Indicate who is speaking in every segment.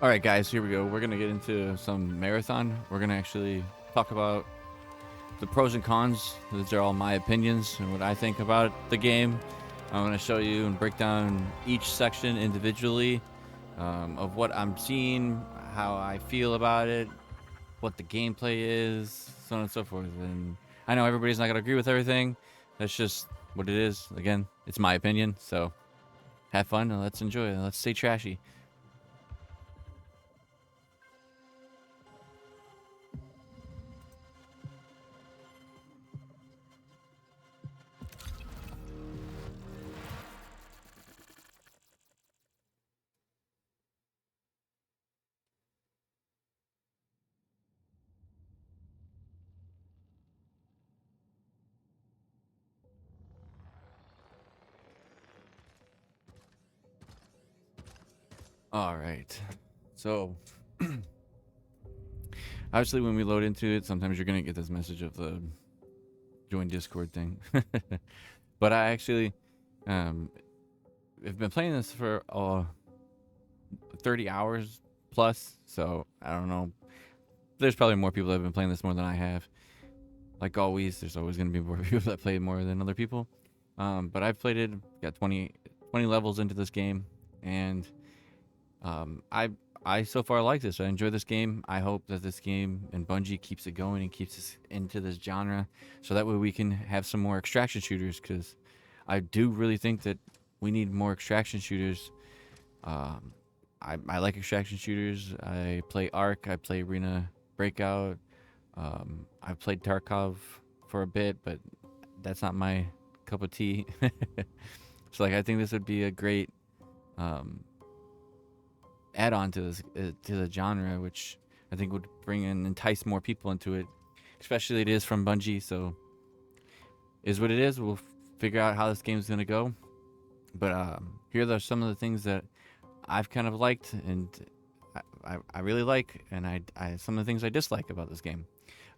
Speaker 1: All right, guys, here we go. We're going to get into some marathon. We're going to actually talk about the pros and cons. These are all my opinions and what I think about the game. I'm going to show you and break down each section individually of what I'm seeing, how I feel about it, what the gameplay is, so on and so forth. And I know everybody's not going to agree with everything. That's just what it is. Again, it's my opinion. So have fun and let's enjoy it. Let's stay trashy. All right. So obviously, when we load into it, sometimes you're gonna get this message of the join Discord thing. But I actually um, have been playing this for 30 hours plus, so I don't know. There's probably more people that have been playing this more than I have. Like always, there's always gonna be more people that play more than other people. But I've played it, got 20 levels into this game, and I so far like this. I enjoy this game. I hope that this game and Bungie keeps it going and keeps us into this genre, so that way we can have some more extraction shooters. Because I do really think that we need more extraction shooters. Um, I like extraction shooters. I play Ark. I play Arena Breakout. I played Tarkov for a bit, but that's not my cup of tea. So like I think this would be a great um, add on to this to the genre, which I think would bring and entice more people into it. Especially it is from Bungie, so is what it is. We'll figure out how this game is gonna go. But here are some of the things that I've kind of liked, and I really like, and I some of the things I dislike about this game.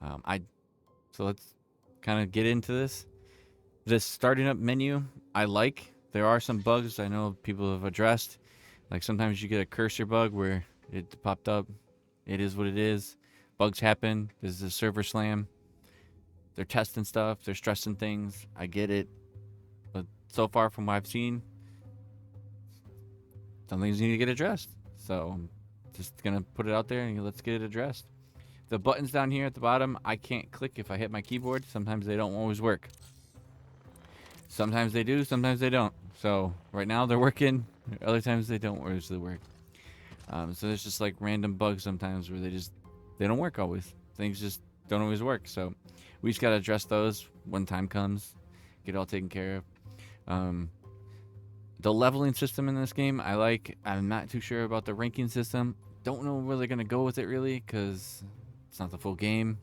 Speaker 1: I so let's kind of get into this. This starting up menu, I like. There are some bugs I know people have addressed. Like sometimes you get a cursor bug where it popped up. It is what it is. Bugs happen. This is a server slam. They're testing stuff. They're stressing things. I get it. But so far from what I've seen, some things need to get addressed. So I'm just going to put it out there and let's get it addressed. The buttons down here at the bottom, I can't click if I hit my keyboard. Sometimes they don't always work. Sometimes they do, sometimes they don't. So right now they're working. Other times they don't usually work. So there's just like random bugs sometimes where they don't work always. Things just don't always work. So we just gotta address those when time comes. Get it all taken care of. The leveling system in this game I like. I'm not too sure about the ranking system. Don't know where they're gonna go with it really because it's not the full game.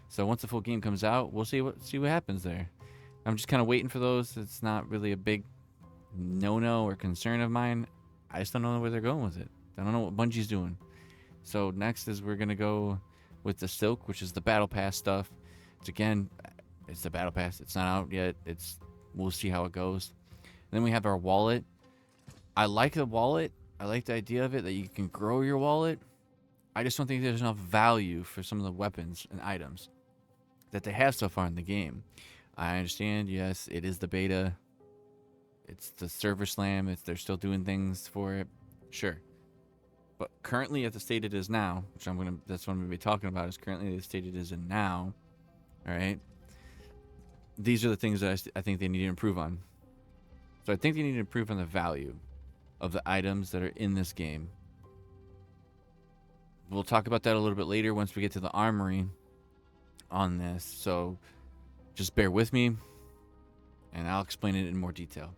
Speaker 1: So once the full game comes out, we'll see what happens there. I'm just kind of waiting for those. It's not really a big no or concern of mine. I just don't know where they're going with it. I don't know what Bungie's doing. So next is we're gonna go with the Silk, which is the Battle Pass stuff. It's the Battle Pass. It's not out yet. We'll see how it goes. Then we have our wallet. I like the wallet. I like the idea of it that you can grow your wallet. I just don't think there's enough value for some of the weapons and items that they have so far in the game. I understand, yes, it is the beta. It's the server slam. They're still doing things for it. Sure. But currently at the state it is now, that's what I'm gonna be talking about, is currently the state it is in now. Alright. These are the things that I think they need to improve on. So I think they need to improve on the value of the items that are in this game. We'll talk about that a little bit later once we get to the armory on this. So just bear with me and I'll explain it in more detail.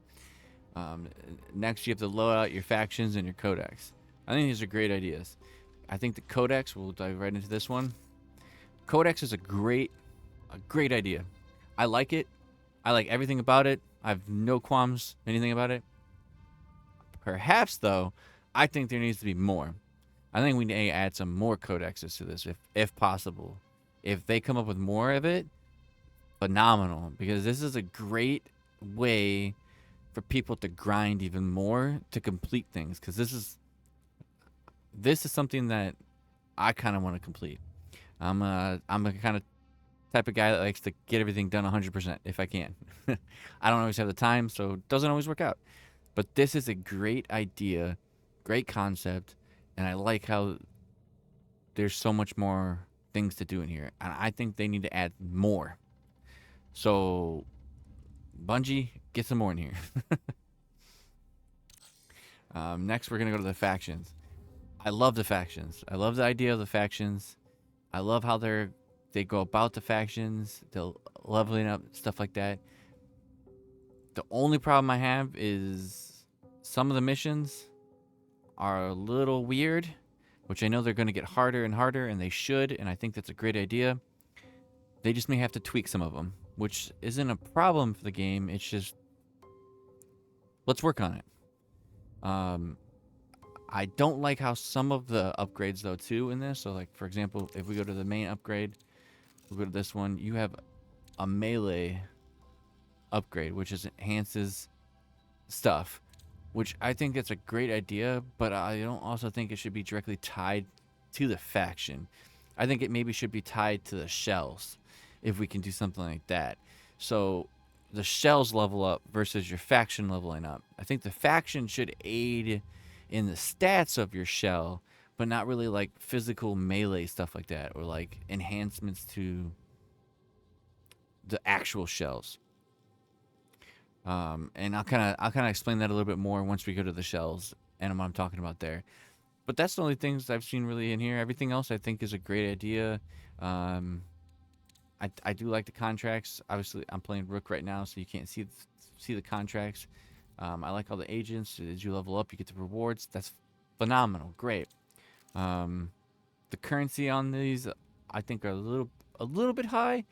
Speaker 1: Next, you have to load out your factions and your codex. I think these are great ideas. I think the codex, we'll dive right into this one. Codex is a great idea. I like it. I like everything about it. I have no qualms, anything about it. Perhaps, though, I think there needs to be more. I think we need to add some more codexes to this, if possible. If they come up with more of it, phenomenal. Because this is a great way for people to grind even more to complete things. Because this is this is something that I kind of want to complete. I'm a kind of type of guy that likes to get everything done 100% if I can. I don't always have the time, so it doesn't always work out. But this is a great idea, great concept, and I like how there's so much more things to do in here. And I think they need to add more. So, Bungie, get some more in here. Next, we're going to go to the factions. I love the factions. I love the idea of the factions. I love how they go about the factions, the leveling up, stuff like that. The only problem I have is some of the missions are a little weird, which I know they're going to get harder and harder, and they should, and I think that's a great idea. They just may have to tweak some of them, which isn't a problem for the game. It's just, let's work on it. I don't like how some of the upgrades, though, too, in this. So, like, for example, if we go to the main upgrade, we'll go to this one. You have a melee upgrade, which enhances stuff, which I think it's a great idea, but I don't also think it should be directly tied to the faction. I think it maybe should be tied to the shells, if we can do something like that. So the shells level up versus your faction leveling up. I think the faction should aid in the stats of your shell, but not really like physical melee stuff like that, or like enhancements to the actual shells. And I'll kind of explain that a little bit more once we go to the shells and what I'm talking about there. But that's the only things I've seen really in here. Everything else I think is a great idea. I do like the contracts. Obviously, I'm playing Rook right now, so you can't see the contracts. I like all the agents. As you level up, you get the rewards. That's phenomenal. Great. The currency on these, I think, are a little bit high,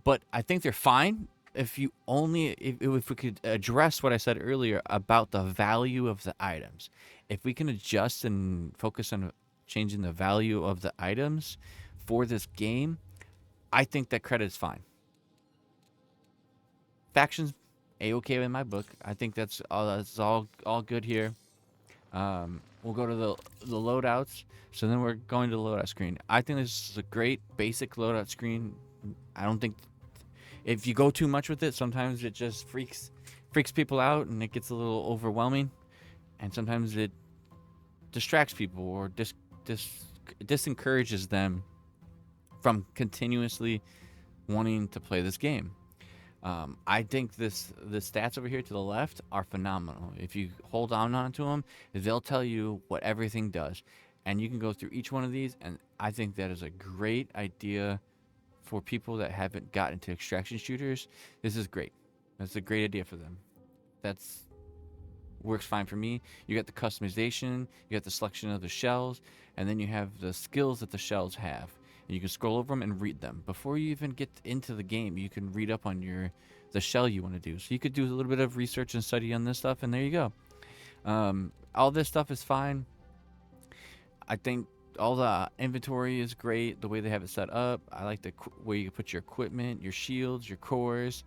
Speaker 1: but I think they're fine. If we could address what I said earlier about the value of the items, if we can adjust and focus on changing the value of the items for this game, I think that credit is fine. Factions, a-okay in my book. I think that's all good here. We'll go to the loadouts. So then we're going to the loadout screen. I think this is a great basic loadout screen. I don't think if you go too much with it, sometimes it just freaks people out and it gets a little overwhelming, and sometimes it distracts people or disencourages them from continuously wanting to play this game. I think the stats over here to the left are phenomenal. If you hold on to them, they'll tell you what everything does, and you can go through each one of these. And I think that is a great idea for people that haven't gotten into extraction shooters. This is great. That's a great idea for them. That's works fine for me. You got the customization, you got the selection of the shells, and then you have the skills that the shells have. And you can scroll over them and read them. Before you even get into the game, you can read up on the shell you want to do. So you could do a little bit of research and study on this stuff, and there you go. All this stuff is fine. I think all the inventory is great, the way they have it set up. I like the where you put your equipment, your shields, your cores,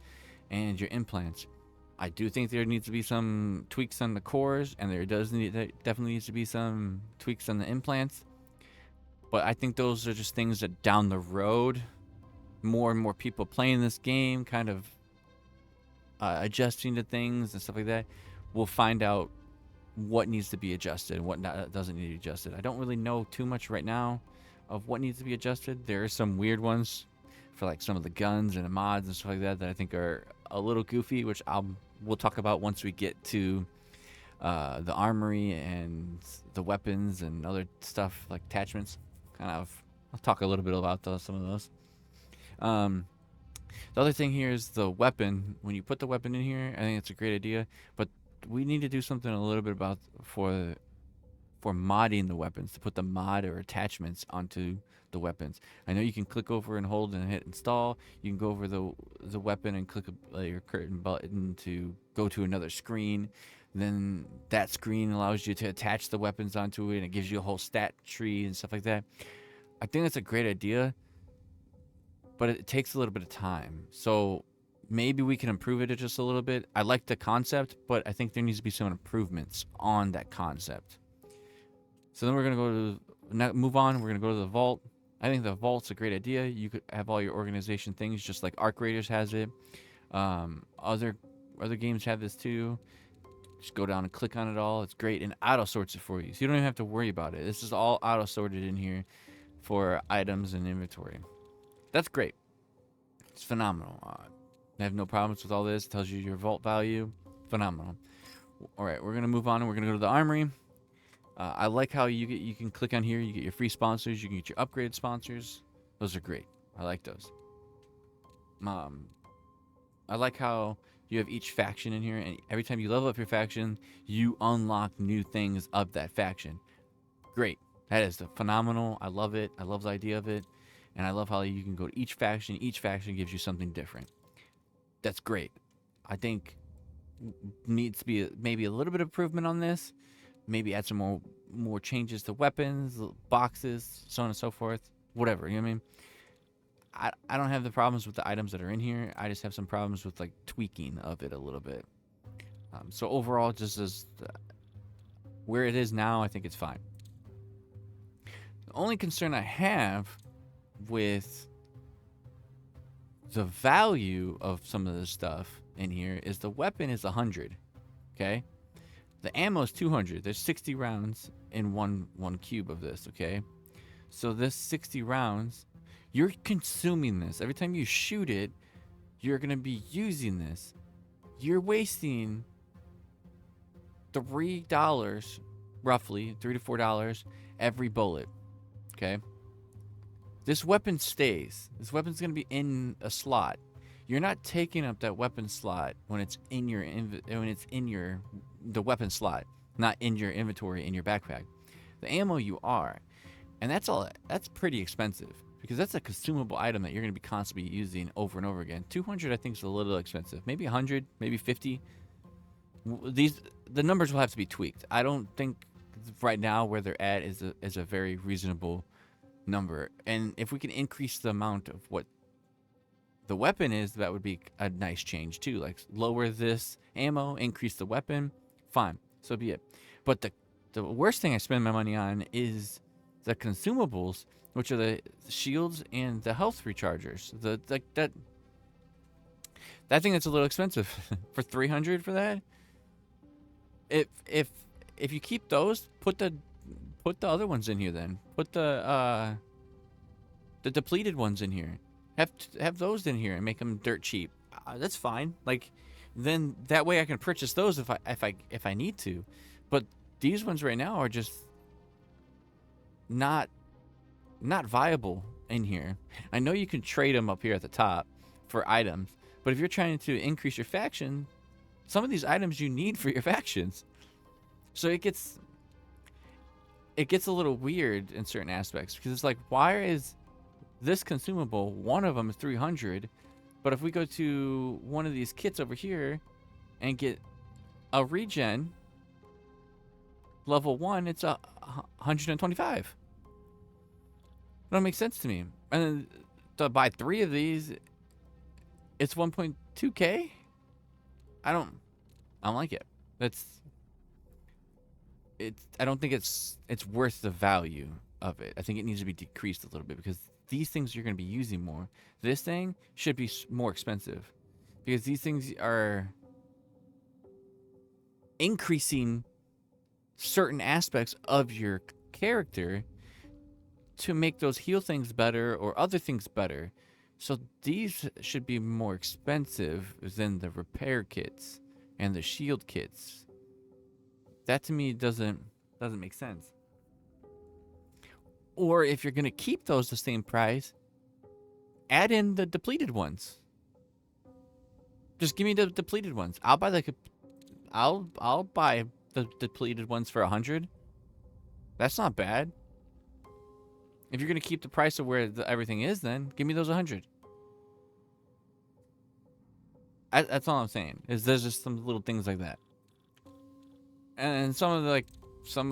Speaker 1: and your implants. I do think there needs to be some tweaks on the cores, and there definitely needs to be some tweaks on the implants. But I think those are just things that down the road, more and more people playing this game, kind of adjusting to things and stuff like that, we'll find out what needs to be adjusted and what doesn't need to be adjusted. I don't really know too much right now of what needs to be adjusted. There are some weird ones for like some of the guns and the mods and stuff like that I think are a little goofy, which we'll talk about once we get to the armory and the weapons and other stuff like attachments. I'll talk a little bit about some of those. The other thing here is the weapon. When you put the weapon in here, I think it's a great idea, but we need to do something a little bit about for modding the weapons, to put the mod or attachments onto the weapons. I know you can click over and hold and hit install. You can go over the weapon and click your curtain button to go to another screen. Then that screen allows you to attach the weapons onto it, and it gives you a whole stat tree and stuff like that. I think that's a great idea, but it takes a little bit of time. So maybe we can improve it just a little bit. I like the concept, but I think there needs to be some improvements on that concept. So then we're gonna go to move on. We're gonna go to the vault. I think the vault's a great idea. You could have all your organization things, just like Arc Raiders has it. Other games have this too. Just go down and click on it all. It's great, and auto sorts it for you, so you don't even have to worry about it. This is all auto sorted in here for items and inventory. That's great. It's phenomenal. I have no problems with all this. It tells you your vault value. Phenomenal. All right, we're gonna move on and we're gonna go to the armory. I like how you can click on here. You get your free sponsors. You can get your upgraded sponsors. Those are great. I like those. I like how you have each faction in here, and every time you level up your faction, you unlock new things of that faction. Great. That is phenomenal. I love it. I love the idea of it, and I love how you can go to each faction. Each faction gives you something different. That's great. I think needs to be maybe a little bit of improvement on this. Maybe add some more changes to weapons, boxes, so on and so forth. Whatever, you know what I mean? I don't have the problems with the items that are in here. I just have some problems with like tweaking of it a little bit. So overall, just as where it is now, I think it's fine. The only concern I have with the value of some of the stuff in here is the weapon is 100. Okay, the ammo is 200. There's 60 rounds in one cube of this. Okay, so this 60 rounds. You're consuming this. Every time you shoot it, you're going to be using this. You're wasting $3, roughly, $3 to $4 every bullet. Okay? This weapon stays. This weapon's going to be in a slot. You're not taking up that weapon slot when it's in the weapon slot, not in your inventory in your backpack. The ammo you are. And that's pretty expensive. Because that's a consumable item that you're going to be constantly using over and over again. 200, I think, is a little expensive. Maybe 100, maybe 50. The numbers will have to be tweaked. I don't think right now where they're at is a very reasonable number. And if we can increase the amount of what the weapon is, that would be a nice change too. Like lower this ammo, increase the weapon, fine. So be it. But the worst thing I spend my money on is the consumables, which are the shields and the health rechargers. That thing that's a little expensive for 300 for that. If you keep those, put the other ones in here. Then put the depleted ones in here. Have those in here and make them dirt cheap. That's fine. Like then that way I can purchase those if I need to. But these ones right now are just not viable in here. I know you can trade them up here at the top for items, but if you're trying to increase your faction, some of these items you need for your factions. So it gets a little weird in certain aspects because it's like, why is this consumable, one of them is 300, but if we go to one of these kits over here and get a regen level 1, it's 125. Don't make sense to me. And then to buy 3 of these, it's 1.2k. I don't like it. I don't think it's worth the value of it. I think it needs to be decreased a little bit because these things you're going to be using more. This thing should be more expensive because these things are increasing certain aspects of your character to make those heal things better or other things better. So these should be more expensive than the repair kits and the shield kits. That to me doesn't make sense. Or if you're going to keep those the same price, add in the depleted ones. Just give me the depleted ones. I'll buy I'll buy the depleted ones for 100. That's not bad. If you're going to keep the price of where everything is, then give me those 100. That's all I'm saying. There's just some little things like that. And some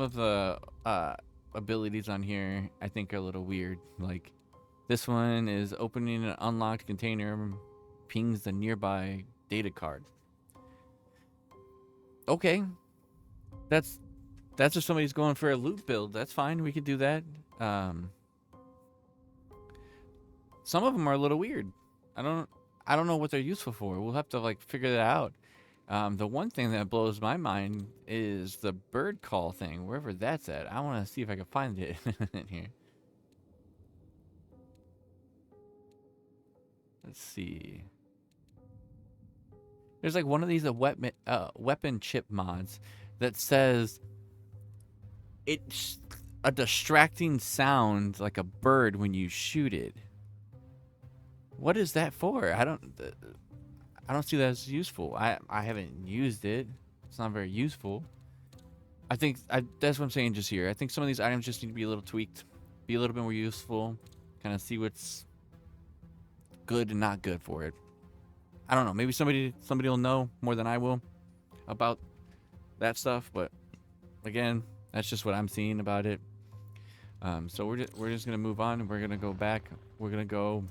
Speaker 1: of the abilities on here I think are a little weird. Like this one is opening an unlocked container pings the nearby data card. Okay. That's That's if somebody's going for a loot build. That's fine. We could do that. Some of them are a little weird. I don't know what they're useful for. We'll have to like figure that out. The one thing that blows my mind is the bird call thing, wherever that's at. I want to see if I can find it in here. Let's see. There's like one of these weapon chip mods that says it's a distracting sound like a bird when you shoot it. What is that for? I don't see that as useful. I haven't used it. It's not very useful. That's what I'm saying just here. I think some of these items just need to be a little tweaked, be a little bit more useful, kind of see what's good and not good for it. I don't know. Maybe somebody will know more than I will about that stuff. But again, that's just what I'm seeing about it. So we're just gonna move on. We're gonna go back. We're gonna go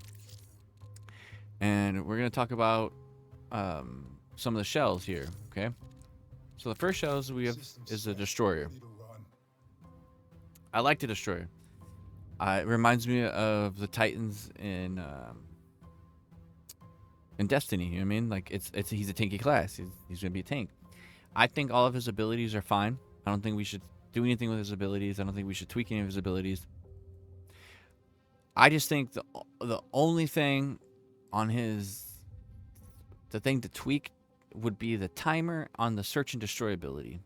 Speaker 1: and we're gonna talk about some of the shells here. Okay. So the first shells we have is the destroyer. I like the destroyer. It reminds me of the Titans in Destiny. You know what I mean? Like he's a tanky class. He's gonna be a tank. I think all of his abilities are fine. I don't think we should do anything with his abilities. I don't think we should tweak any of his abilities. I just think the only thing on the thing to tweak would be the timer on the search and destroy ability.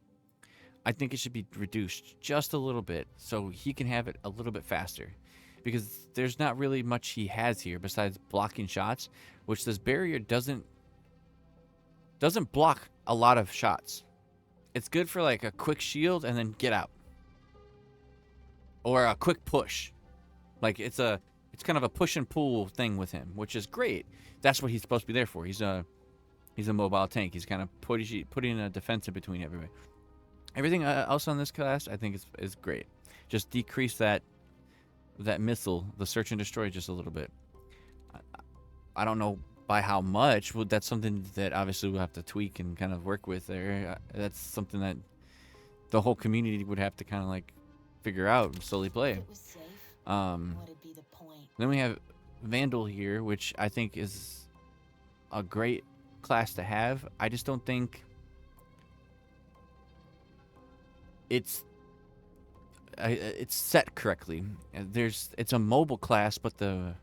Speaker 1: I think it should be reduced just a little bit so he can have it a little bit faster, because there's not really much he has here besides blocking shots, which this barrier doesn't block a lot of shots. It's good for like a quick shield and then get out, or a quick push. Like it's kind of a push and pull thing with him, which is great. That's what he's supposed to be there for. He's a mobile tank. He's kind of putting a defense in between everybody. Everything else on this class, I think, is great. Just decrease that missile, the search and destroy, just a little bit. I don't know by how much. Well, that's something that obviously we'll have to tweak and kind of work with there. That's something that the whole community would have to kind of like figure out and slowly play. Then we have Vandal here, which I think is a great class to have. I just don't think it's set correctly. It's a mobile class, but the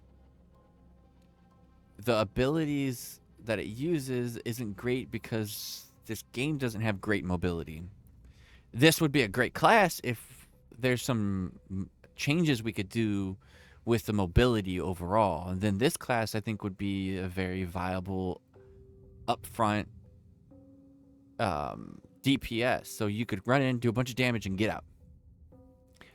Speaker 1: abilities that it uses isn't great because this game doesn't have great mobility. This would be a great class if there's some changes we could do with the mobility overall. And then this class, I think, would be a very viable upfront DPS. So you could run in, do a bunch of damage, and get out.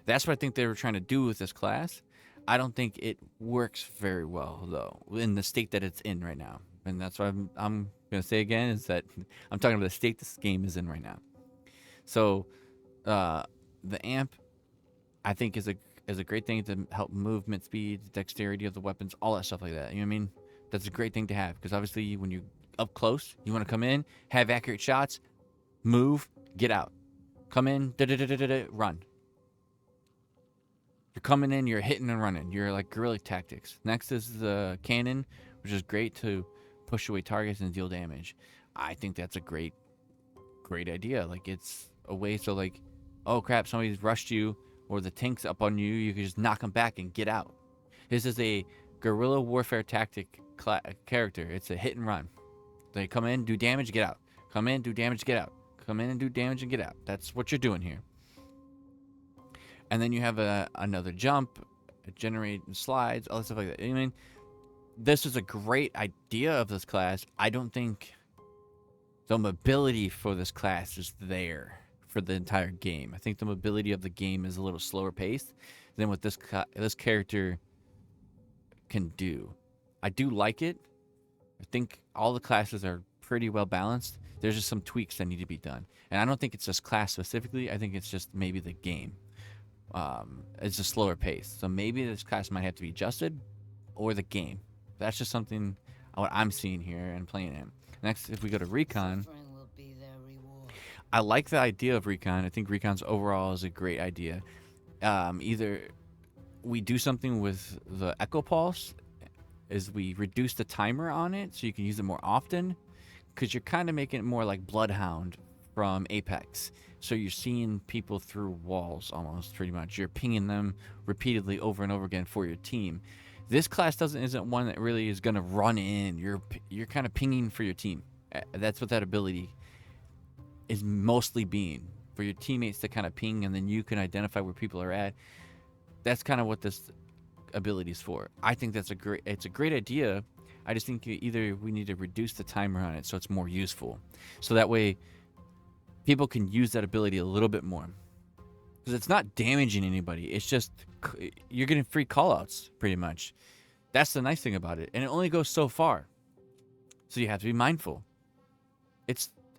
Speaker 1: That's what I think they were trying to do with this class. I don't think it works very well, though, in the state that it's in right now. And that's what I'm going to say again, is that I'm talking about the state this game is in right now. So the amp, I think, is a great thing to help movement speed, dexterity of the weapons, all that stuff like that. You know what I mean? That's a great thing to have, because obviously when you're up close, you want to come in, have accurate shots, move, get out. Come in, run. You're coming in, you're hitting and running. You're like guerrilla tactics. Next is the cannon, which is great to push away targets and deal damage. I think that's a great idea. Like, it's a way so like, oh crap, somebody's rushed you, or the tank's up on you, you can just knock them back and get out. This is a guerrilla warfare tactic character. It's a hit and run. They come in, do damage, get out. Come in, do damage, get out. Come in and do damage and get out. That's what you're doing here. And then you have another jump, generate slides, all that stuff like that. I mean, this is a great idea of this class. I don't think the mobility for this class is there for the entire game. I think the mobility of the game is a little slower paced than what this character can do. I do like it. I think all the classes are pretty well balanced. There's just some tweaks that need to be done. And I don't think it's just class specifically. I think it's just maybe the game. It's a slower pace. So maybe this class might have to be adjusted, or the game. That's just something what I'm seeing here and playing it. Next, if we go to Recon, I like the idea of recon. I think recon's overall is a great idea. Either we do something with the Echo Pulse, is we reduce the timer on it so you can use it more often, because you're kind of making it more like Bloodhound from Apex. So you're seeing people through walls almost, pretty much. You're pinging them repeatedly over and over again for your team. This class isn't one that really is going to run in. You're kind of pinging for your team. That's what that ability is mostly being, for your teammates to kind of ping, and then you can identify where people are at. That's kind of what this ability is for. I think it's a great idea. I just think either we need to reduce the timer on it so it's more useful, so that way people can use that ability a little bit more, because it's not damaging anybody. It's just you're getting free callouts pretty much. That's the nice thing about it, and it only goes so far, so you have to be mindful.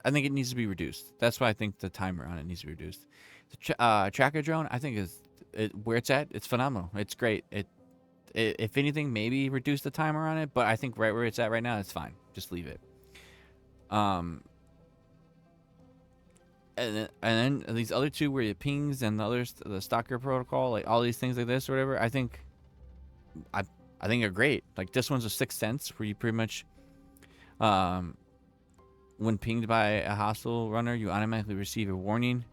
Speaker 1: I think it needs to be reduced. That's why I think the timer on it needs to be reduced. The tracker drone, I think where it's at, it's phenomenal. It's great. If anything, maybe reduce the timer on it, but I think right where it's at right now, it's fine. Just leave it. And then these other two, where it pings, and the others, the stalker protocol, like all these things like this or whatever, I think are great. Like this one's a 6th sense, where you pretty much, when pinged by a hostile runner, you automatically receive a warning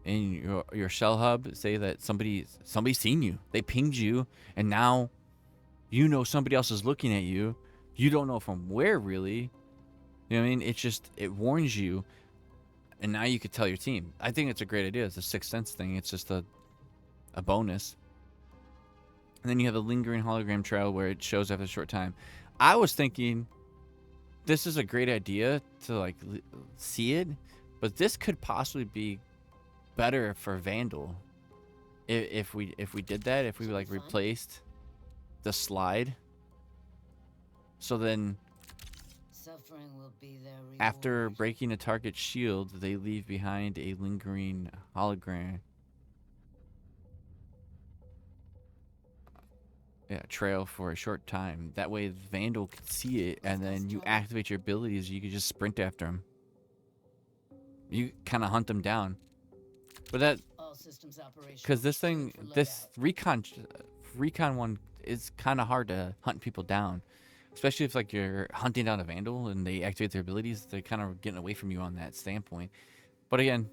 Speaker 1: in your shell hub, say that somebody's seen you. They pinged you, and now you know somebody else is looking at you. You don't know from where, really. You know what I mean? It warns you, and now you could tell your team. I think it's a great idea. It's a 6th sense thing. It's just a bonus. And then you have a lingering hologram trail, where it shows after a short time. I was thinking this is a great idea to like see it, but this could possibly be better for Vandal if we did that, if we like replaced the slide. So then after breaking a target shield, they leave behind a lingering hologram trail for a short time. That way Vandal can see it, and then you activate your abilities. You can just sprint after them. You kind of hunt them down. But that, because this recon one is kind of hard to hunt people down, especially if like you're hunting down a Vandal and they activate their abilities. They're kind of getting away from you on that standpoint. But again,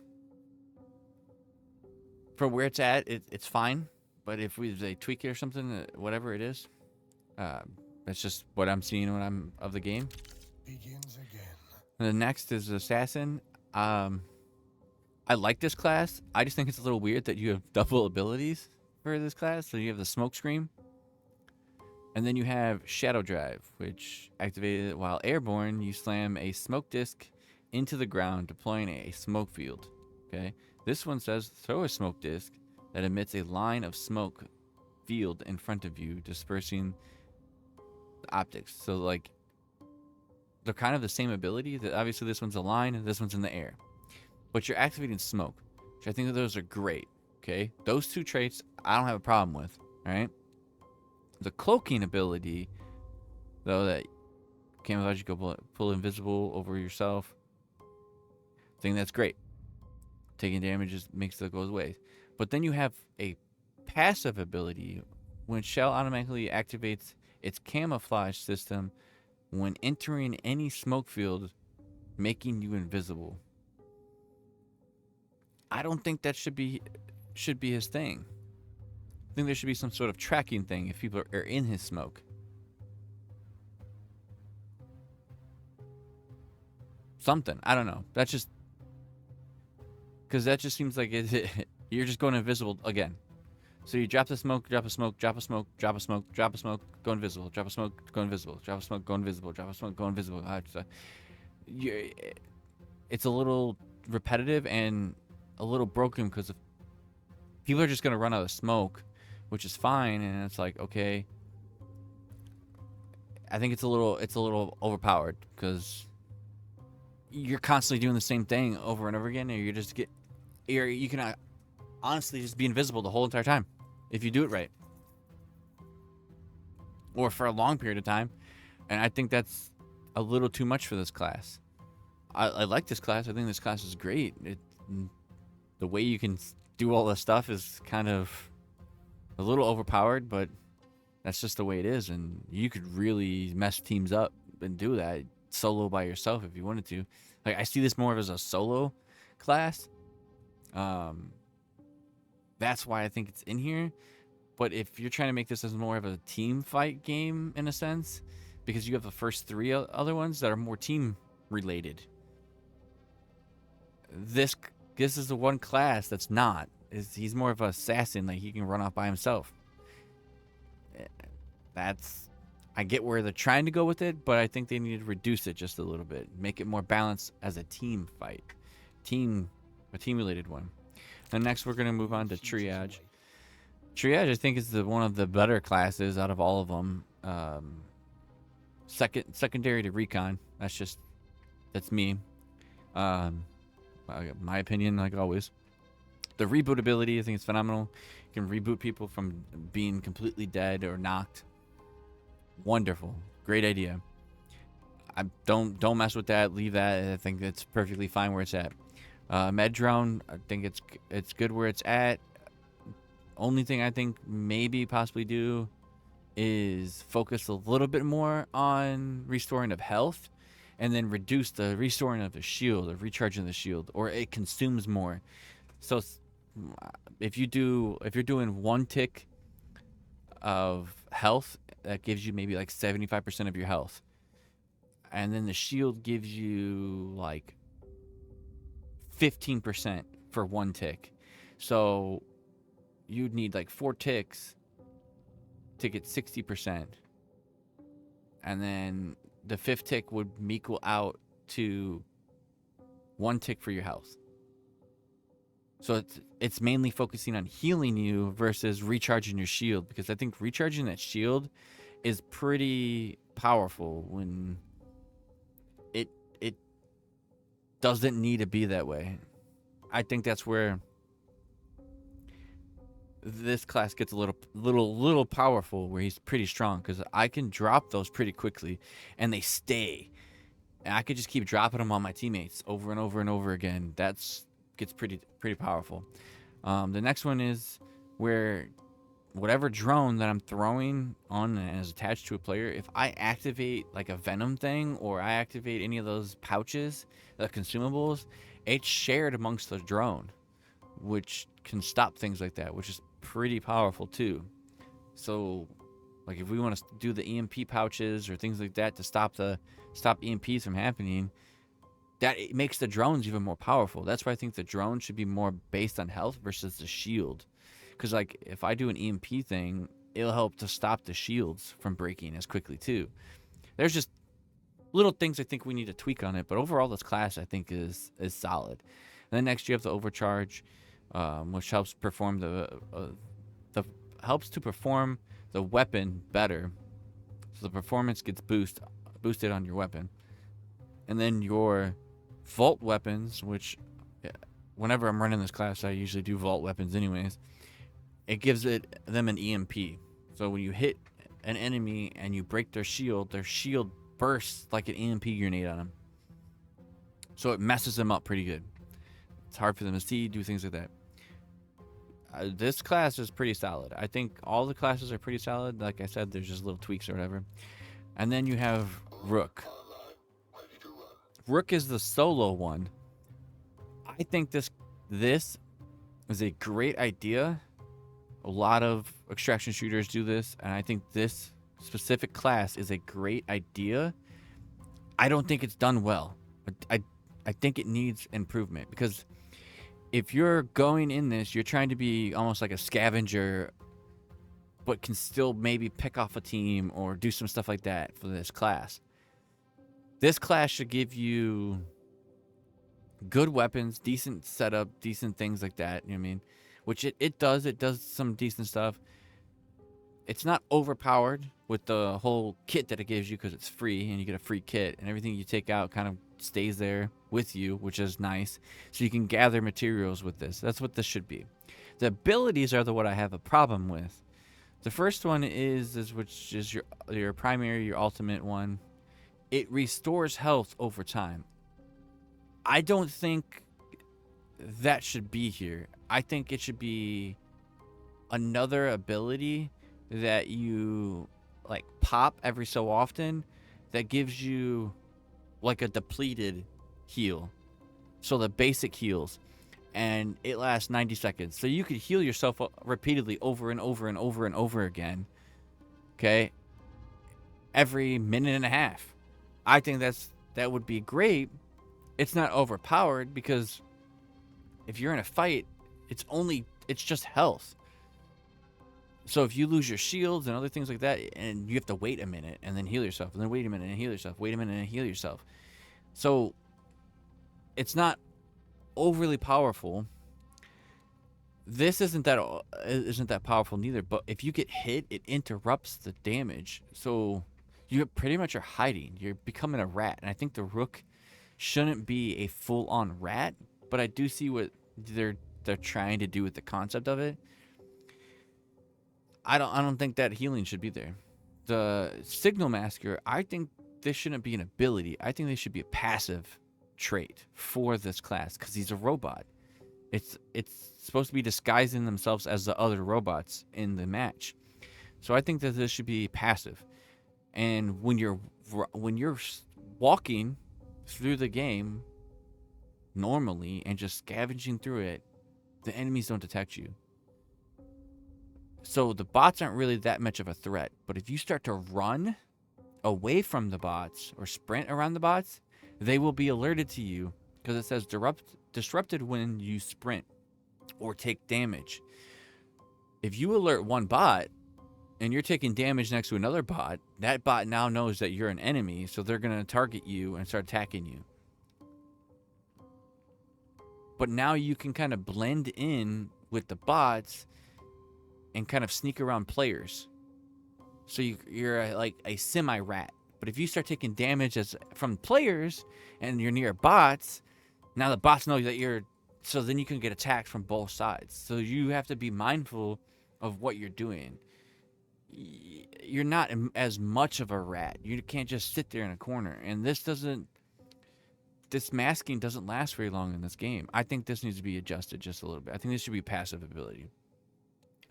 Speaker 1: for where it's at, it's fine. But if they tweak it or something, whatever it is, that's just what I'm seeing when I'm of the game. Begins again. And the next is Assassin. I like this class. I just think it's a little weird that you have double abilities for this class. So you have the Smoke Scream, and then you have Shadow Drive, which activated while airborne, you slam a smoke disc into the ground, deploying a smoke field. Okay, this one says throw a smoke disc that emits a line of smoke field in front of you, dispersing the optics. So like they're kind of the same ability. That obviously this one's a line and this one's in the air, but you're activating smoke, which I think that those are great. Okay, those two traits I don't have a problem with. All right, the cloaking ability, though, that camouflage, you go pull invisible over yourself. I think that's great. Taking damage just makes it goes away. But then you have a passive ability, when Shell automatically activates its camouflage system when entering any smoke field, making you invisible. I don't think that should be his thing. I think there should be some sort of tracking thing if people are in his smoke. Something. I don't know. That's just because that just seems like you're just going invisible again. So you drop the smoke, drop a smoke, drop a smoke, drop a smoke, drop a smoke, go invisible, drop a smoke, go invisible, drop a smoke, go invisible, drop a smoke, go invisible. It's a little repetitive and a little broken, because people are just going to run out of smoke, which is fine, and it's like, okay. I think it's a little overpowered, because you're constantly doing the same thing over and over again, and you can honestly just be invisible the whole entire time if you do it right, or for a long period of time. And I think that's a little too much for this class. I like this class. I think this class is great. The way you can do all this stuff is kind of a little overpowered, but that's just the way it is. And you could really mess teams up and do that solo by yourself if you wanted to. Like, I see this more as a solo class. That's why I think it's in here. But if you're trying to make this as more of a team fight game in a sense, because you have the first three other ones that are more team related, this is the one class that's not. He's more of an assassin, like he can run off by himself. That's, I get where they're trying to go with it, but I think they need to reduce it just a little bit, make it more balanced as a team fight, a team related one. And next we're gonna move on to triage. Triage, I think, is one of the better classes out of all of them. Secondary to recon. That's me. My opinion, like always. The rebootability, I think, is phenomenal. You can reboot people from being completely dead or knocked. Wonderful, great idea. Don't mess with that. Leave that. I think it's perfectly fine where it's at. Med drone, I think it's good where it's at. Only thing I think maybe possibly do is focus a little bit more on restoring of health, and then reduce the restoring of the shield, or recharging the shield, or it consumes more. So if you're doing 1 tick of health, that gives you maybe like 75% of your health, and then the shield gives you like 15% for 1 tick. So you'd need like 4 ticks to get 60%, and then the 5th tick would equal out to 1 tick for your health. So it's mainly focusing on healing you versus recharging your shield, because I think recharging that shield is pretty powerful when it doesn't need to be that way. I think that's where this class gets a little powerful, where he's pretty strong, because I can drop those pretty quickly and they stay, and I could just keep dropping them on my teammates over and over and over again. Gets pretty powerful. The next one is where whatever drone that I'm throwing on and is attached to a player, if I activate like a venom thing, or I activate any of those pouches, the consumables, it's shared amongst the drone, which can stop things like that, which is pretty powerful too. So like if we want to do the EMP pouches or things like that to stop EMPs from happening, that it makes the drones even more powerful. That's why I think the drone should be more based on health versus the shield. Because like if I do an EMP thing, it'll help to stop the shields from breaking as quickly too. There's just little things I think we need to tweak on it, but overall this class I think is solid. And then next you have the overcharge, which helps perform helps to perform the weapon better, so the performance gets boosted on your weapon. And then your vault weapons, which whenever I'm running this class, I usually do vault weapons anyways. It gives them an EMP. So when you hit an enemy and you break their shield bursts like an EMP grenade on them. So it messes them up pretty good. It's hard for them to see, do things like that. This class is pretty solid. I think all the classes are pretty solid. Like I said, there's just little tweaks or whatever. And then you have Rook. Rook is the solo one. I think this is a great idea. A lot of extraction shooters do this, and I think this specific class is a great idea. I don't think it's done well. I think it needs improvement, because if you're going in this, you're trying to be almost like a scavenger, but can still maybe pick off a team or do some stuff like that for this class. This class should give you good weapons, decent setup, decent things like that. You know what I mean? Which it does. It does some decent stuff. It's not overpowered with the whole kit that it gives you, because it's free and you get a free kit, and everything you take out kind of stays there with you, which is nice. So you can gather materials with this. That's what this should be. The abilities are what I have a problem with. The first one is which is your primary, your ultimate one. It restores health over time. I don't think that should be here. I think it should be another ability that you like pop every so often that gives you like a depleted heal. So the basic heals, and it lasts 90 seconds. So you could heal yourself repeatedly over and over and over and over again. Okay? Every minute and a half. I think that would be great. It's not overpowered because if you're in a fight, it's just health. So if you lose your shields and other things like that, and you have to wait a minute and then heal yourself, and then wait a minute and heal yourself, wait a minute and heal yourself. So it's not overly powerful. This isn't that powerful neither, but if you get hit, it interrupts the damage. So you pretty much are hiding. You're becoming a rat. And I think the Rook shouldn't be a full-on rat, but I do see what they're trying to do with the concept of it. I don't think that healing should be there. The Signal Masker, I think this shouldn't be an ability. I think this should be a passive trait for this class because he's a robot. It's supposed to be disguising themselves as the other robots in the match. So I think that this should be passive. And when you're walking through the game normally and just scavenging through it, the enemies don't detect you. So the bots aren't really that much of a threat. But if you start to run away from the bots or sprint around the bots, they will be alerted to you because it says disrupted when you sprint or take damage. If you alert one bot and you're taking damage next to another bot, that bot now knows that you're an enemy, so they're going to target you and start attacking you. But now you can kind of blend in with the bots and kind of sneak around players. So you're like a semi-rat. But if you start taking damage from players and you're near bots, now the bots know that you're... So then you can get attacked from both sides. So you have to be mindful of what you're doing. You're not as much of a rat. You can't just sit there in a corner. And this masking doesn't last very long in this game. I think this needs to be adjusted just a little bit. I think this should be a passive ability.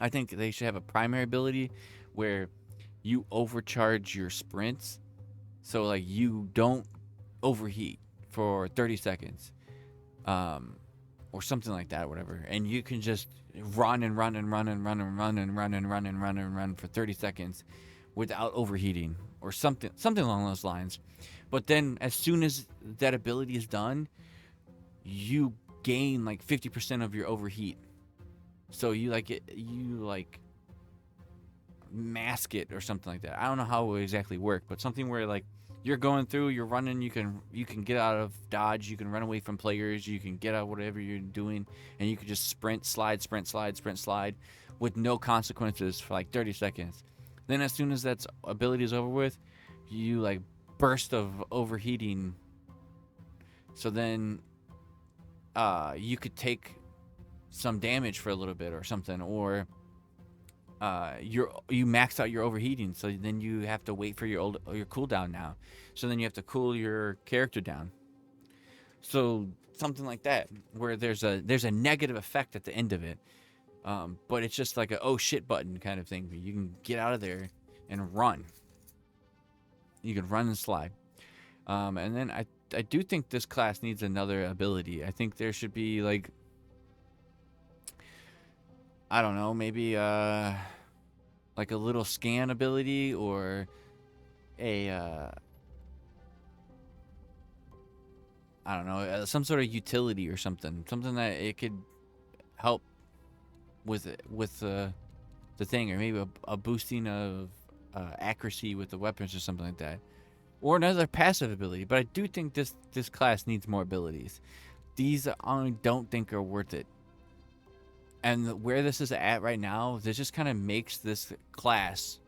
Speaker 1: I think they should have a primary ability where you overcharge your sprints. So, like, you don't overheat for 30 seconds. Or something like that, or whatever. And you can just run and run and run and run and run and run and run and run and run for 30 seconds without overheating. Or something along those lines. But then, as soon as that ability is done, you gain, like, 50% of your overheat. So you mask it or something like that. I don't know how it would exactly work, but something where like you're going through, you're running, you can get out of dodge, you can run away from players, you can get out whatever you're doing, and you can just sprint, slide with no consequences for like 30 seconds. Then as soon as that ability is over with, you like burst of overheating. So then you could take some damage for a little bit or something, or you maxed out your overheating, so then you have to wait for your cooldown now. So then you have to cool your character down. So something like that, where there's a negative effect at the end of it, but it's just like a oh shit button kind of thing. You can get out of there and run. You can run and slide, and then I do think this class needs another ability. I think there should be like, I don't know, maybe like a little scan ability or a I don't know, some sort of utility or something that it could help with the thing, or maybe a boosting of accuracy with the weapons or something like that, or another passive ability. But I do think this class needs more abilities. These I don't think are worth it. And where this is at right now, this just kind of makes this class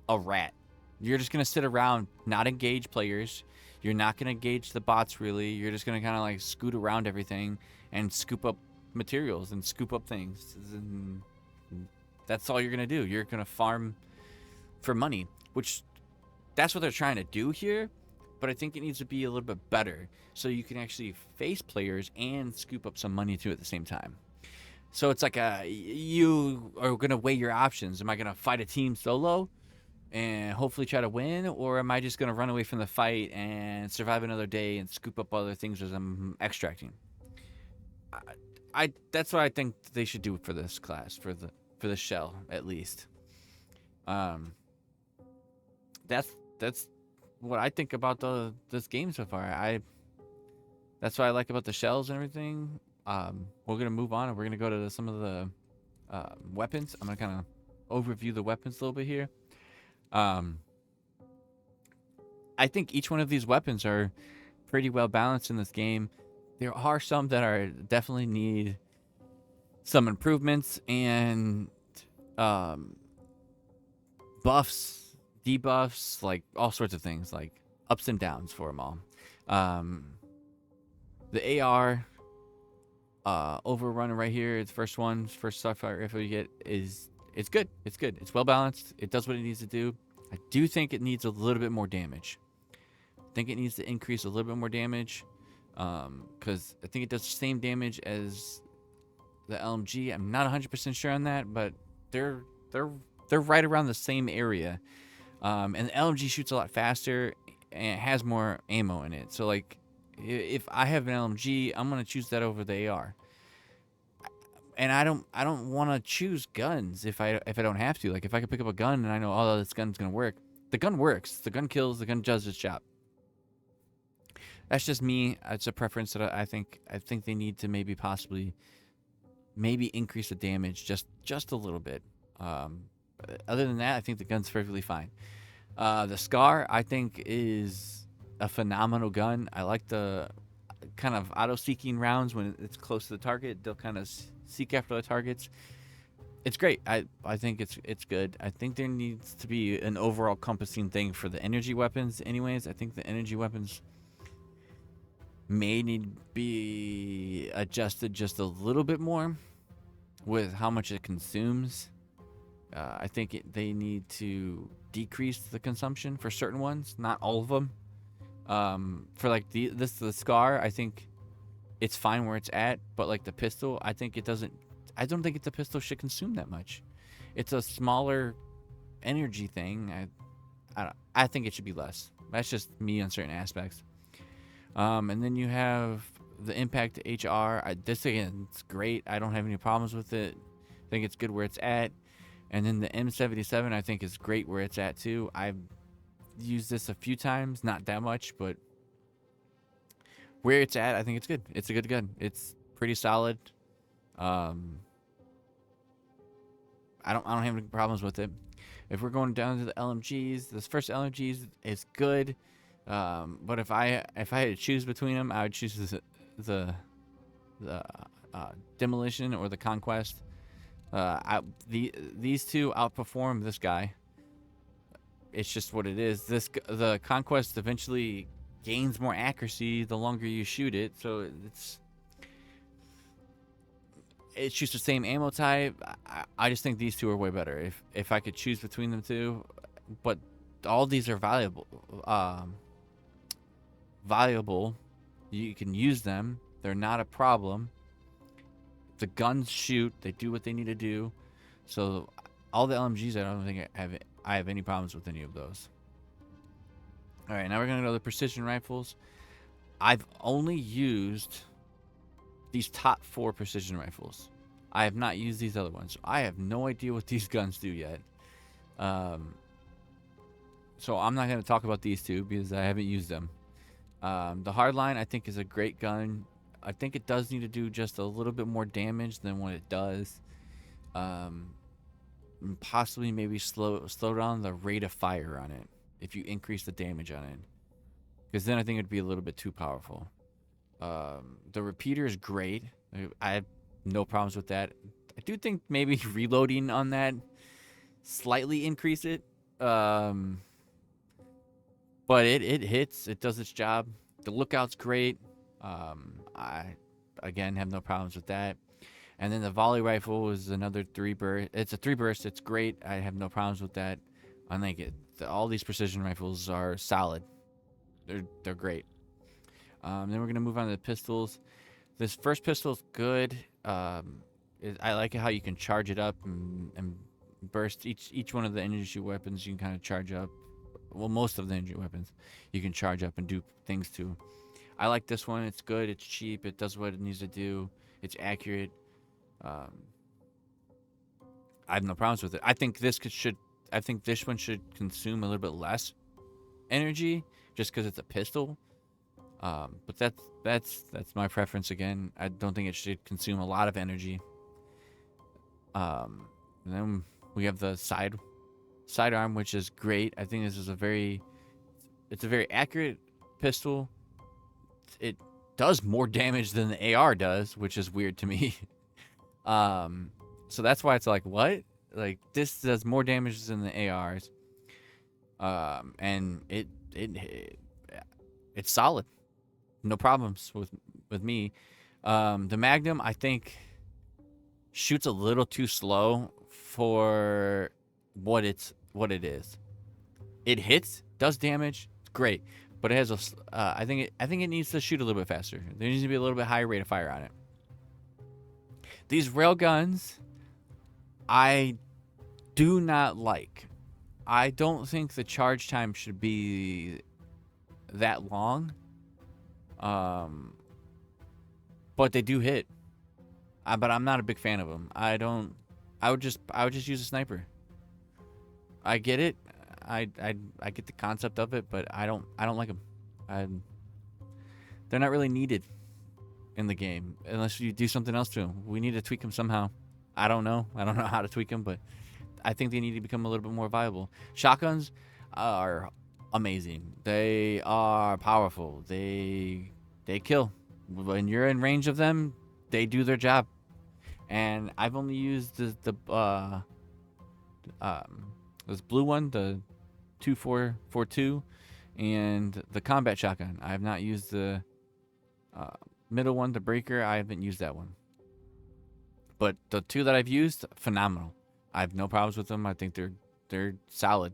Speaker 1: a rat. You're just going to sit around, not engage players. You're not going to engage the bots, really. You're just going to kind of like scoot around everything and scoop up materials and scoop up things. And that's all you're going to do. You're going to farm for money, which that's what they're trying to do here. but I think it needs to be a little bit better so you can actually face players and scoop up some money too at the same time. So it's like you are gonna weigh your options. Am I gonna fight a team solo and hopefully try to win, or am I just gonna run away from the fight and survive another day and scoop up other things as I'm extracting? I, I that's what I think they should do for this class, for the shell at least. Um, that's what I think about this game so far. That's what I like about the shells and everything. We're gonna move on and we're gonna go to some of the weapons. I'm gonna kind of overview the weapons a little bit here. Um, I think each one of these weapons are pretty well balanced in this game. There are some that are definitely need some improvements and um, buffs, debuffs, like all sorts of things, like ups and downs for them all. The AR overrun right here, it's first one, first starfire rifle you get is it's good. It's good. It's well balanced. It does what it needs to do. I do think it needs a little bit more damage. I think it needs to increase a little bit more damage because I think it does the same damage as the LMG. I'm not 100% sure on that, but they're right around the same area. And the LMG shoots a lot faster and it has more ammo in it. So like if I have an LMG, I'm gonna choose that over the AR. And I don't want to choose guns if I don't have to. Like if I could pick up a gun and I know oh this gun's gonna work, the gun works. The gun kills. The gun does its job. That's just me. It's a preference that I think they need to maybe increase the damage just a little bit. Other than that, I think the gun's perfectly fine. The Scar I think is a phenomenal gun. I like the kind of auto-seeking rounds when it's close to the target. They'll kind of seek after the targets. It's great. I think it's good. I think there needs to be an overall compassing thing for the energy weapons anyways. I think the energy weapons may need to be adjusted just a little bit more with how much it consumes. I think they need to decrease the consumption for certain ones, not all of them. For like the Scar, I think it's fine where it's at, but like the pistol, I don't think the pistol should consume that much. It's a smaller energy thing. I think it should be less. That's just me on certain aspects. And then you have the Impact HR. This again, it's great. I don't have any problems with it. I think it's good where it's at. And then the M77, I think is great where it's at too. I've used this a few times, not that much, but where it's at, I think it's good. It's a good gun. It's pretty solid. I don't have any problems with it. If we're going down to the LMGs, this first LMGs is good. But if I had to choose between them, I would choose the Demolition or the Conquest. These two outperform this guy. It's just what it is. The Conquest eventually gains more accuracy the longer you shoot it, so it shoots the same ammo type. I just think these two are way better. If I could choose between them two, but all these are valuable. You can use them. They're not a problem. The guns shoot. They do what they need to do. So all the LMGs, I don't think I have any problems with any of those. All right, now we're gonna go to the precision rifles. I've only used these top 4 precision rifles. I have not used these other ones. I have no idea what these guns do yet. So I'm not gonna talk about these two because I haven't used them. The Hardline I think is a great gun. I think it does need to do just a little bit more damage than what it does. Possibly maybe slow down the rate of fire on it if you increase the damage on it, because then I think it'd be a little bit too powerful. The repeater is great. I have no problems with that. I do think maybe reloading on that slightly increase it. But it hits. It does its job. The Lookout's great. I again have no problems with that. And then the volley rifle is another 3 burst. It's a 3 burst. It's great. I have no problems with that. I think all these precision rifles are solid. they're great. Then we're gonna move on to the pistols. This first pistol is good. I like how you can charge it up and burst each one of the energy weapons. You can kind of charge up. Well, most of the energy weapons you can charge up and do things to. I like this one. It's good. It's cheap. It does what it needs to do. It's accurate. Um, I have no problems with it. I think I think this one should consume a little bit less energy just because it's a pistol. But that's my preference again. I don't think it should consume a lot of energy. And then we have the sidearm, which is great. I think this is it's a very accurate pistol. It does more damage than the AR does, which is weird to me. So that's why it's like, what? Like, this does more damage than the ARs. And it's solid. No problems with me. The Magnum, I think, shoots a little too slow for what it is. It hits, does damage, it's great, but it has I think it needs to shoot a little bit faster. There needs to be a little bit higher rate of fire on it. These rail guns, I do not like. I don't think the charge time should be that long. But they do hit. But I'm not a big fan of them. I would just use a sniper. I get it. I get the concept of it, but I don't like them. They're not really needed in the game unless you do something else to them. We need to tweak them somehow. I don't know how to tweak them, but I think they need to become a little bit more viable. Shotguns are amazing. They are powerful. They kill. When you're in range of them, they do their job. And I've only used this blue one, the 2442, and the combat shotgun. I have not used the middle one, the breaker. I haven't used that one. But the two that I've used, phenomenal. I have no problems with them. I think they're solid.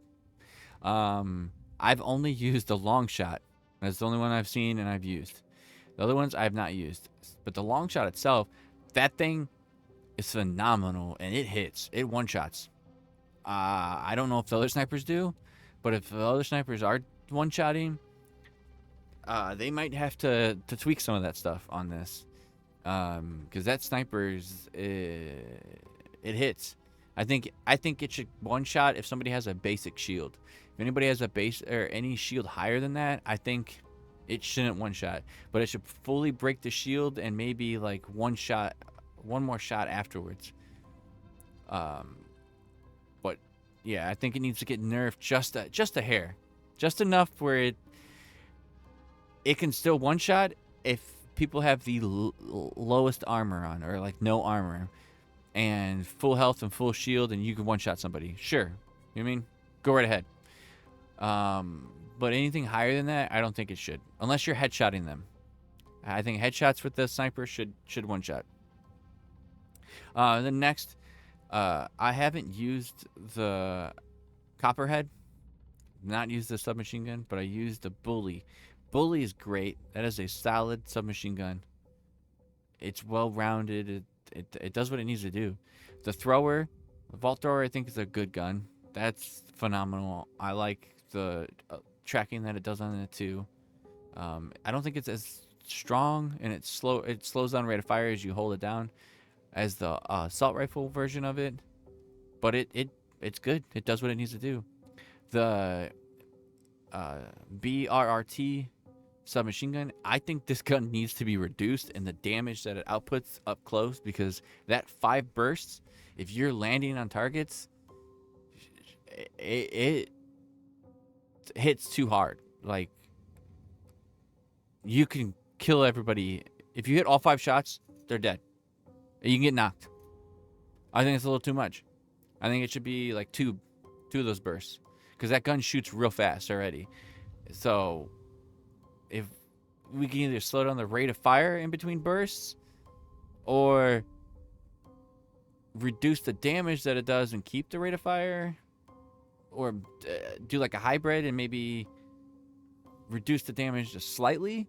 Speaker 1: I've only used the long shot. That's the only one I've seen and I've used. The other ones I have not used. But the long shot itself, that thing is phenomenal, and it hits. It one-shots. I don't know if the other snipers do, but if the other snipers are one-shotting, they might have to tweak some of that stuff on this. Because that sniper's it hits. I think it should one-shot if somebody has a basic shield. If anybody has a base or any shield higher than that, I think it shouldn't one-shot. But it should fully break the shield and maybe like one more shot afterwards. But yeah, I think it needs to get nerfed just a hair, just enough where it can still one-shot if people have the lowest armor on, or like no armor and full health and full shield, and you can one-shot somebody. Sure, you know what I mean? Go right ahead. But anything higher than that, I don't think it should, unless you're headshotting them. I think headshots with the sniper should one-shot. Then next, I haven't used the Copperhead, not used the submachine gun, but I used the Bully. Bully is great. That is a solid submachine gun. It's well-rounded. It does what it needs to do. The thrower, the Vault Thrower, I think is a good gun. That's phenomenal. I like the tracking that it does on it too. I don't think it's as strong, and it slows down rate of fire as you hold it down as the assault rifle version of it, but it's good. It does what it needs to do. The BRRT submachine gun, I think this gun needs to be reduced in the damage that it outputs up close, because that 5 bursts, if you're landing on targets, it hits too hard. Like, you can kill everybody. If you hit all 5 shots, they're dead. You can get knocked. I think it's a little too much. I think it should be like two of those bursts, because that gun shoots real fast already. So if we can either slow down the rate of fire in between bursts, or reduce the damage that it does and keep the rate of fire, or do like a hybrid and maybe reduce the damage just slightly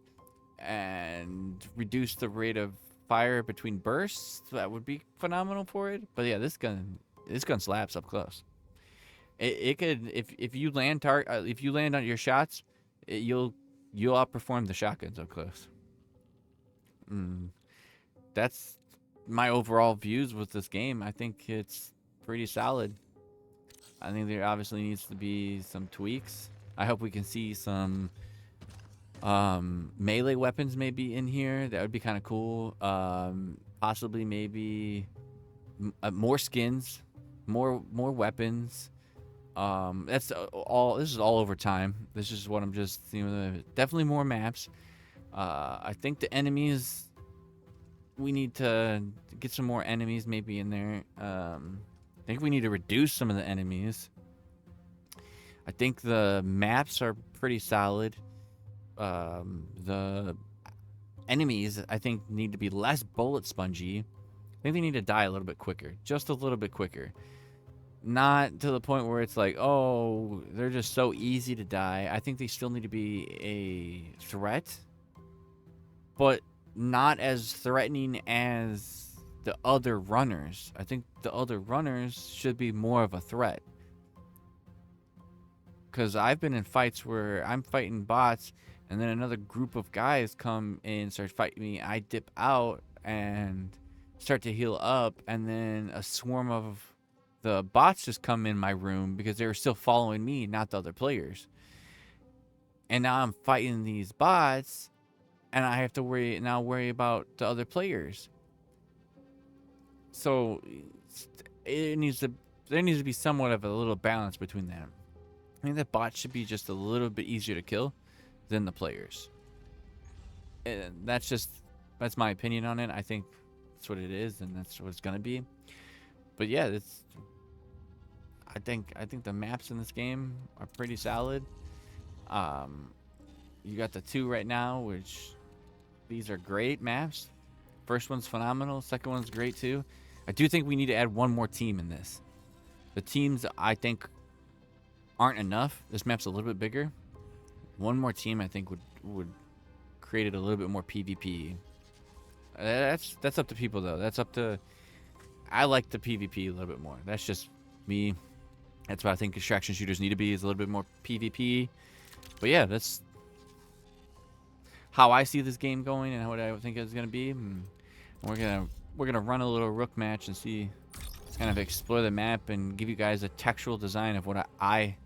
Speaker 1: and reduce the rate of fire between bursts, that would be phenomenal for it. But yeah, this gun slaps up close. It could, if you land if you land on your shots, you'll outperform the shotguns up close. That's my overall views with this game. I think it's pretty solid. I think there obviously needs to be some tweaks. I hope we can see some melee weapons maybe in here. That would be kind of cool. Possibly maybe more skins, more weapons. That's all. This is all over time. This is what I'm just, definitely more maps. I think the enemies, we need to get some more enemies maybe in there. I think we need to reduce some of the enemies. I think the maps are pretty solid. The enemies, I think, need to be less bullet spongy. I think they need to die a little bit quicker, just a little bit quicker. Not to the point where it's like, oh, they're just so easy to die. I think they still need to be a threat, but not as threatening as the other runners. I think the other runners should be more of a threat. Because I've been in fights where I'm fighting bots, and then another group of guys come in and start fighting me. I dip out and start to heal up, and then a swarm of the bots just come in my room because they were still following me, not the other players. And now I'm fighting these bots, and I have to worry about the other players. So there needs to be somewhat of a little balance between them. I think that bots should be just a little bit easier to kill than the players. And that's my opinion on it. I think that's what it is, and that's what it's gonna be. But yeah, I think the maps in this game are pretty solid. You got the 2 right now, which these are great maps. First one's phenomenal. Second one's great too. I do think we need to add one more team in this. The teams, I think, aren't enough. This map's a little bit bigger. One more team, I think, would create it a little bit more PvP. That's up to people though. That's up to. I like the PvP a little bit more. That's just me. That's what I think extraction shooters need to be, is a little bit more PvP. But yeah, that's how I see this game going and what I think it's gonna be. We're gonna run a little rook match and see, kind of explore the map and give you guys a textural design of what I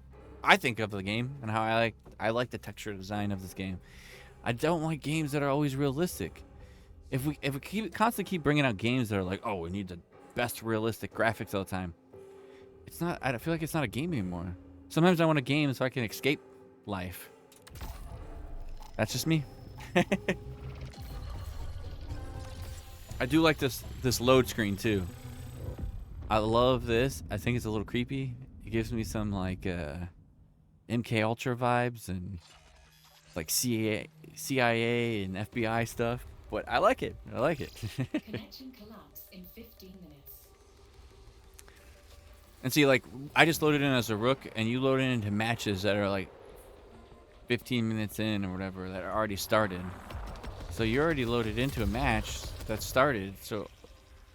Speaker 1: think of the game and how I like the texture design of this game. I don't like games that are always realistic. If we constantly keep bringing out games that are like, oh, we need the best realistic graphics all the time, it's not. I feel like it's not a game anymore. Sometimes I want a game so I can escape life. That's just me. I do like this load screen too. I love this. I think it's a little creepy. It gives me some like MK Ultra vibes and like CIA and FBI stuff. But I like it. I like it.
Speaker 2: Connection collapse in 15 minutes.
Speaker 1: And see, like, I just loaded in as a rook, and you load in into matches that are like 15 minutes in or whatever that are already started. So you're already loaded into a match that started. So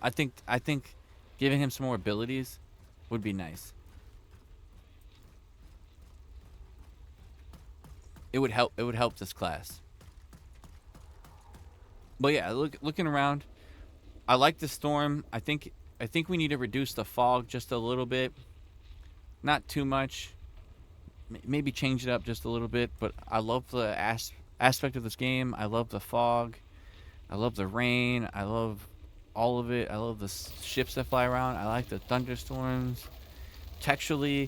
Speaker 1: I think giving him some more abilities would be nice. It would help. It would help this class. But yeah, looking around, I like the storm. I think we need to reduce the fog just a little bit. Not too much. Maybe change it up just a little bit. But I love the aspect of this game. I love the fog. I love the rain. I love all of it. I love the ships that fly around. I like the thunderstorms. Texturally,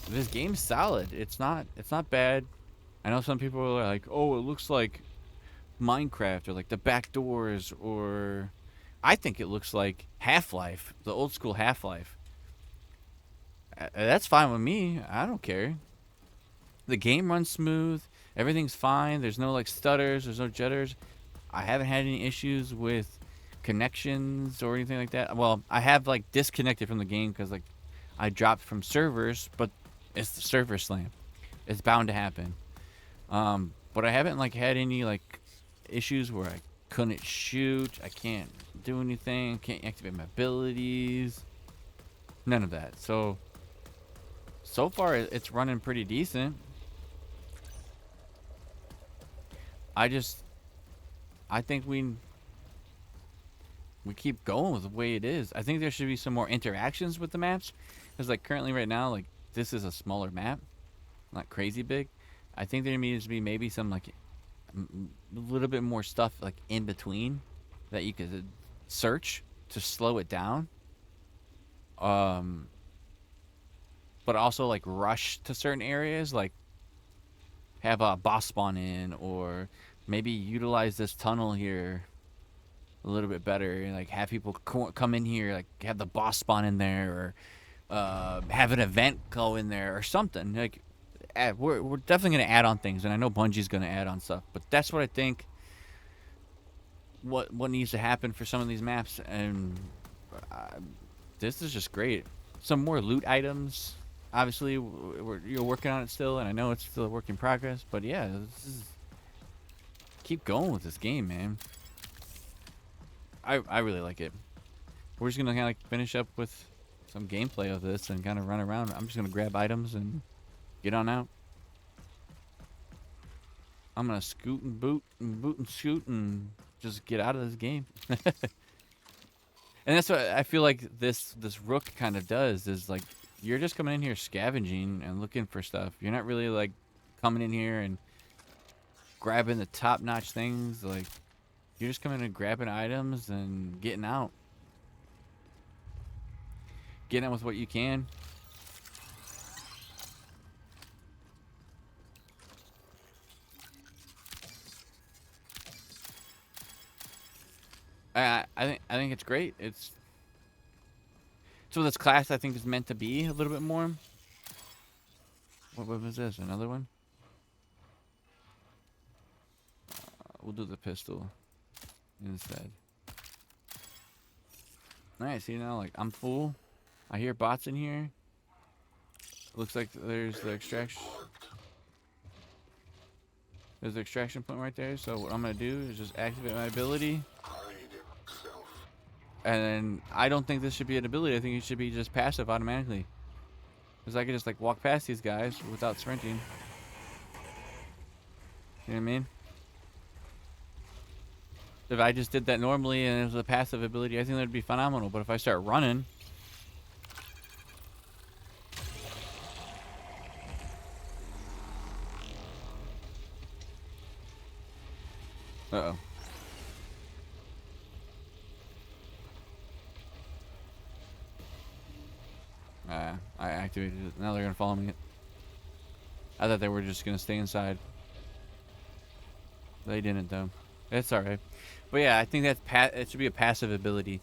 Speaker 1: this game's solid. It's not bad. I know some people are like, oh, it looks like Minecraft or like the back doors, or I think it looks like Half-Life, the old school Half-Life. That's fine with me. I don't care. The game runs smooth. Everything's fine. There's no like stutters. There's no jitters. I haven't had any issues with connections or anything like that. Well, I have like disconnected from the game because like I dropped from servers, but it's the server slam. It's bound to happen. But I haven't like had any like issues where I couldn't shoot, I can't do anything, can't activate my abilities, none of that. So far it's running pretty decent. I think we keep going with the way it is. I think there should be some more interactions with the maps, because like currently right now, like this is a smaller map, not crazy big. I think there needs to be maybe some like a little bit more stuff like in between that you could search to slow it down. Um, but also like rush to certain areas, like have a boss spawn in, or maybe utilize this tunnel here a little bit better, and like have people come in here, like have the boss spawn in there, or have an event go in there or something. Like we're definitely gonna add on things, and I know Bungie's gonna add on stuff, but that's what I think. What needs to happen for some of these maps, and uh, this is just great. Some more loot items. Obviously, you're working on it still, and I know it's still a work in progress. But yeah, keep going with this game, man. I really like it. We're just gonna kind of like finish up with some gameplay of this and kind of run around. I'm just gonna grab items and get on out. I'm gonna scoot and boot and scoot and just get out of this game. And that's what I feel like this rook kind of does, is like you're just coming in here scavenging and looking for stuff. You're not really like coming in here and grabbing the top-notch things. Like you're just coming in and grabbing items and getting out. Getting out with what you can. I think it's great. It's so this class I think is meant to be a little bit more. What was this? Another one? We'll do the pistol instead. Nice. See now, like I'm full. I hear bots in here. Looks like there's the extraction. There's the extraction point right there. So what I'm gonna do is just activate my ability. And then I don't think this should be an ability. I think it should be just passive automatically. Because I could just like walk past these guys without sprinting. You know what I mean? If I just did that normally and it was a passive ability, I think that would be phenomenal. But if I start running... Uh-oh. I activated it. Now they're gonna follow me. I thought they were just gonna stay inside. They didn't though. It's alright. But yeah, I think that's it should be a passive ability.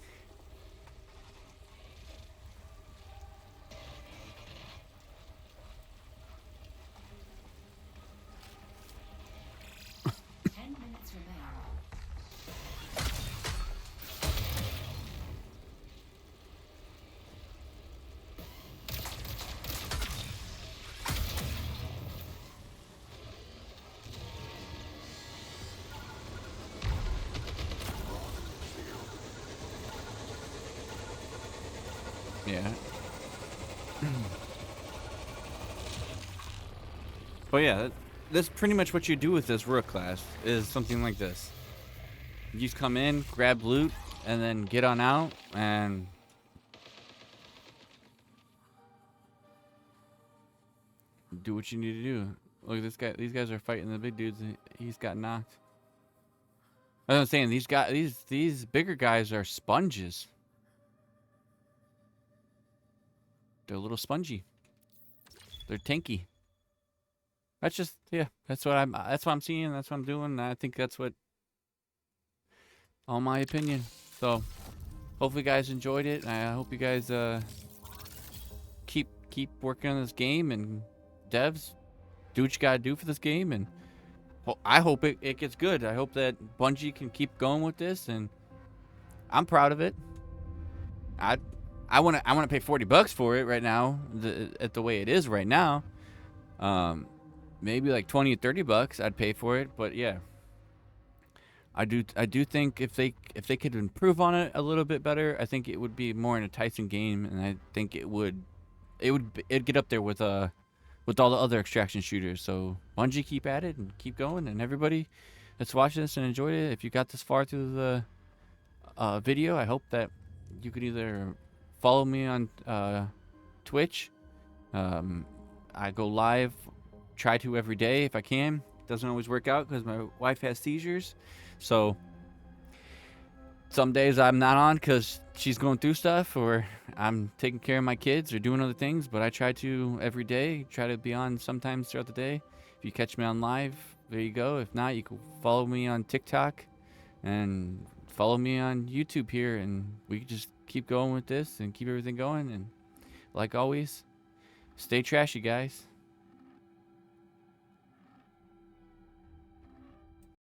Speaker 1: Yeah. But yeah, that's pretty much what you do with this rook class, is something like this. You just come in, grab loot, and then get on out, and... do what you need to do. Look at this guy. These guys are fighting the big dudes. He's got knocked. As I'm saying, these bigger guys are sponges. They're a little spongy. They're tanky. That's just, yeah, that's what I'm seeing, that's what I'm doing. I think that's what, all my opinion. So hopefully you guys enjoyed it. I hope you guys keep working on this game, and devs, do what you gotta do for this game, and I hope it gets good. I hope that Bungie can keep going with this, and I'm proud of it. I want to pay $40 for it right now, at the way it is right now. maybe like 20 or 30 bucks, I'd pay for it. But yeah, I do think if they could improve on it a little bit better, I think it would be more an enticing game, and I think it'd get up there with all the other extraction shooters. So Bungie, keep at it and keep going, and everybody that's watching this and enjoyed it, if you got this far through the video, I hope that you could either follow me on Twitch. I go live, try to every day if I can. Doesn't always work out because my wife has seizures, so some days I'm not on because she's going through stuff, or I'm taking care of my kids or doing other things. But I try to every day, try to be on sometimes throughout the day. If you catch me on live, there you go. If not, you can follow me on TikTok and follow me on YouTube here, and we can just keep going with this and keep everything going. And like always, stay trashy, guys.